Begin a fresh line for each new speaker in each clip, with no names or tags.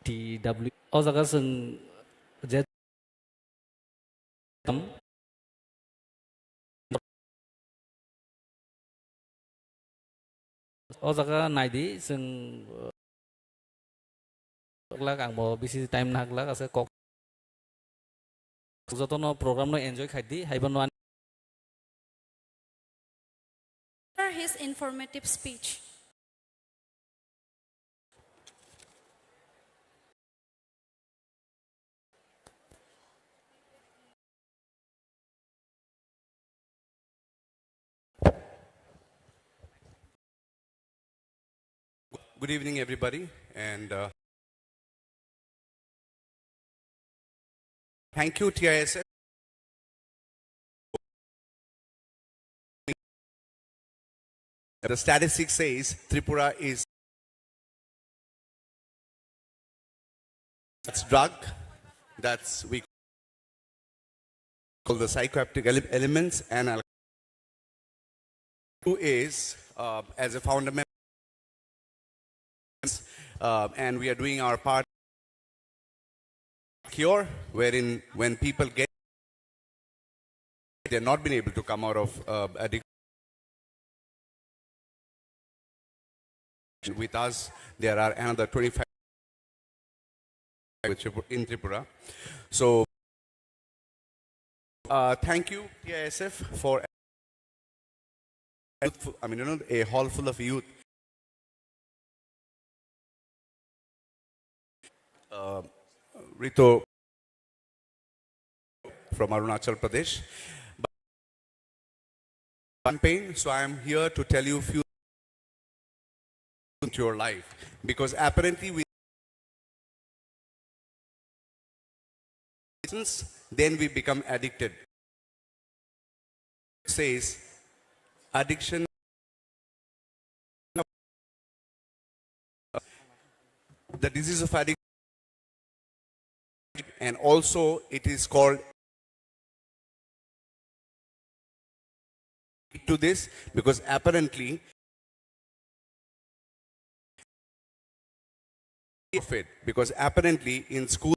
TW o jaga जों je o jaga naidi जों लाग आंबो बेसि टाइम नागला गासे कक जतनो program no enjoy खाइदि हाइबो नो
his informative speech.
Good evening, everybody, and thank you, TISF. The statistics says Tripura is drug. That's we call the psychoactive elements, and two is as a founder member, and we are doing our part cure, wherein when people get, they're not been able to come out of addiction. With us, there are another 25 in Tripura. So, thank you, TISF, for a hall full of youth. Ritu from Arunachal Pradesh. Campaign, so I am here to tell you a few into your life, because apparently then we become addicted. It says addiction, the disease of addiction, and also it is called to this because apparently in school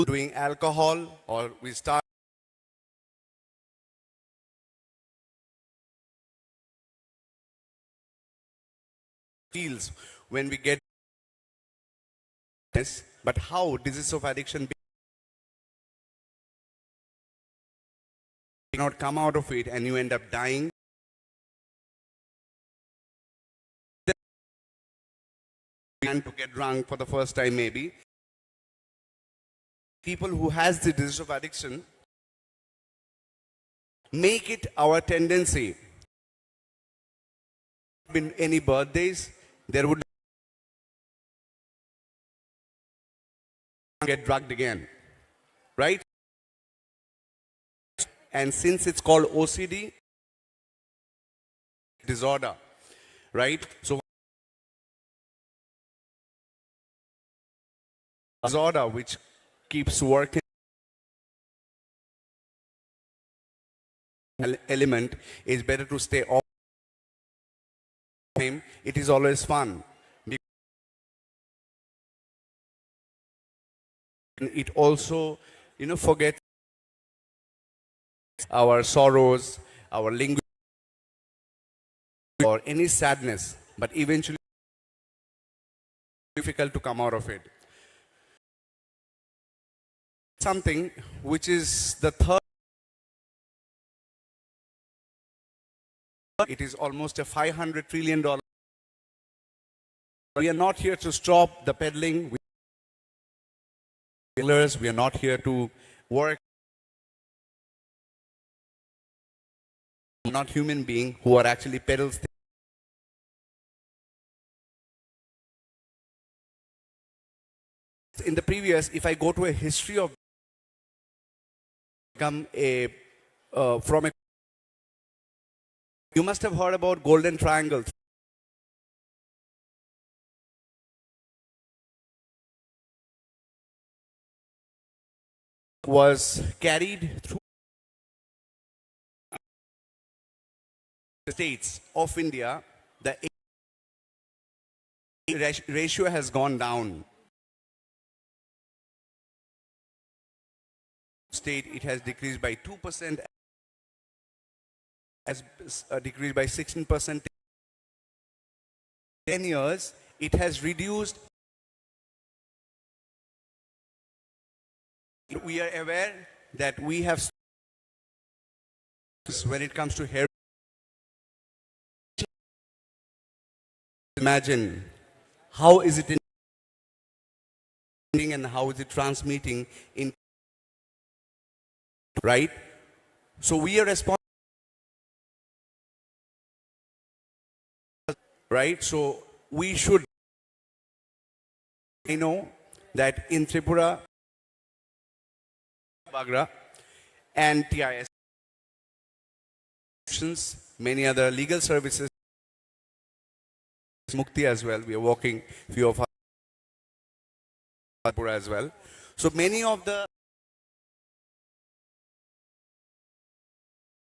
doing alcohol, or we start feels when we get this, but how disease of addiction cannot come out of it and you end up dying. And to get drunk for the first time, maybe people who has the disease of addiction make it our tendency. Been any birthdays, there would get drugged again, right? And since it's called OCD disorder, right? So disorder which keeps working element is better to stay off time. It is always fun. It also, forgets our sorrows, our language, or any sadness, but eventually difficult to come out of it. Something which is the third, it is almost a $500 trillion. We are not here to stop the peddling. We are not here to work. Not human being who are actually peddlers. In the previous, if I go to a history of become a from a, you must have heard about Golden Triangle. Was carried through the states of India, the ratio has gone down. State, it has decreased by 2%, has decreased by 16%. 10 years, it has reduced. We are aware that we have, when it comes to hair, imagine how is it in and how is it transmitting in, right? So we are responsible, right? So we should, I know that in Tripura, Bagra, and TIS, many other legal services, Mukti as well, we are working few of our as well. So many of the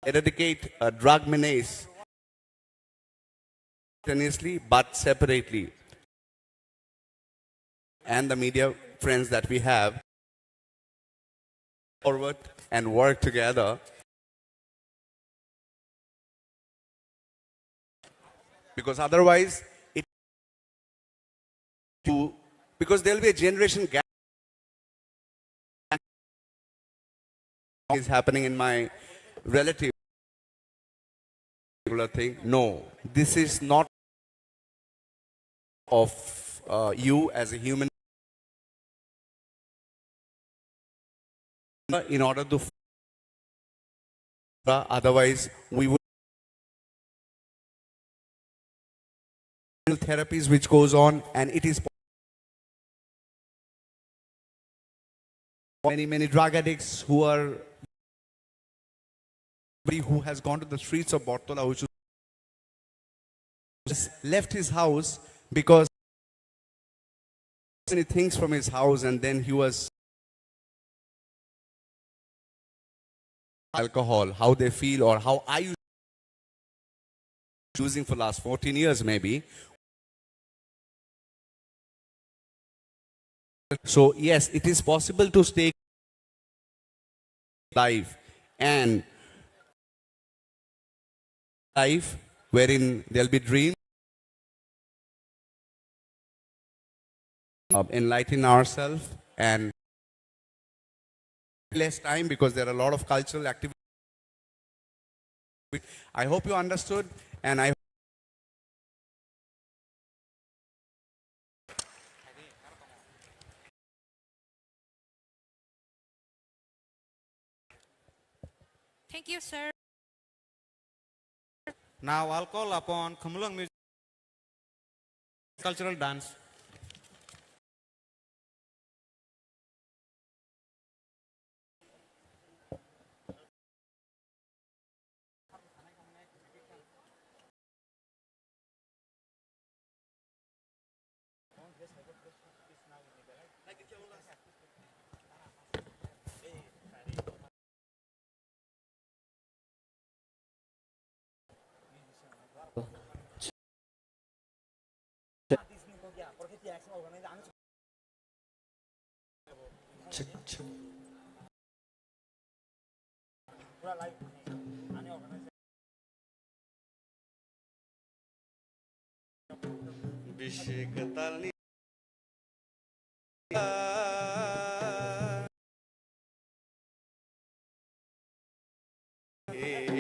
eradicate drug menace simultaneously but separately. And the media friends that we have forward and work together, because otherwise it because there will be a generation gap is happening in my relative thing. No, this is not of you as a human. In order to otherwise we would therapies which goes on, and it is many drug addicts who are who has gone to the streets of Bortola, which left his house because many things from his house, and then he was alcohol, how they feel, or how I used using for last 14 years maybe. So yes, it is possible to stay life and life wherein there'll be dreams, enlighten ourselves, and less time because there are a lot of cultural activities. I hope you understood, and I
Thank you, sir.
Now I'll call upon Khumlung music cultural dance.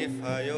If I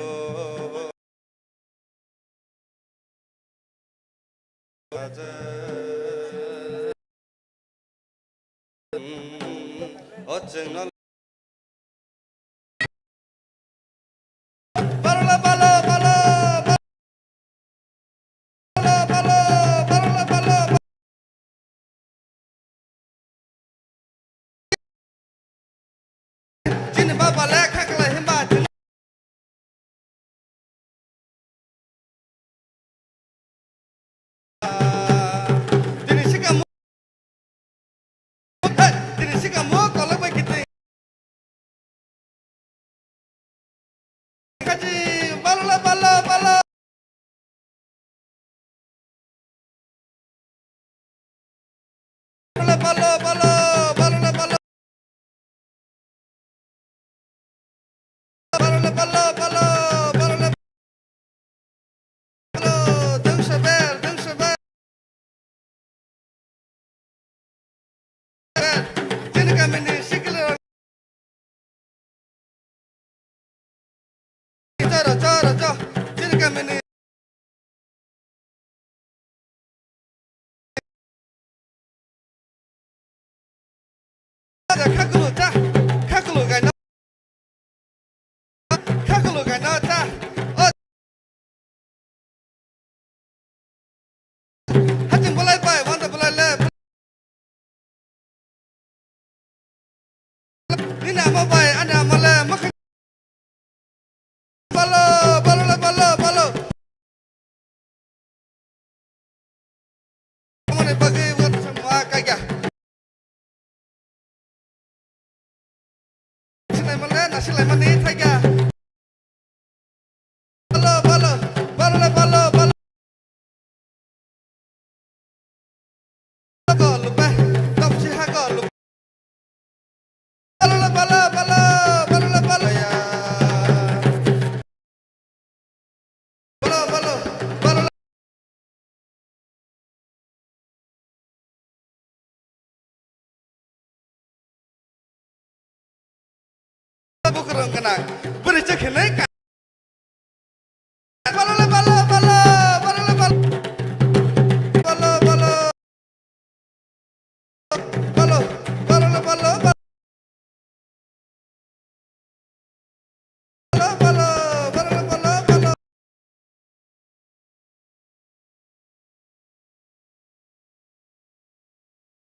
Bukan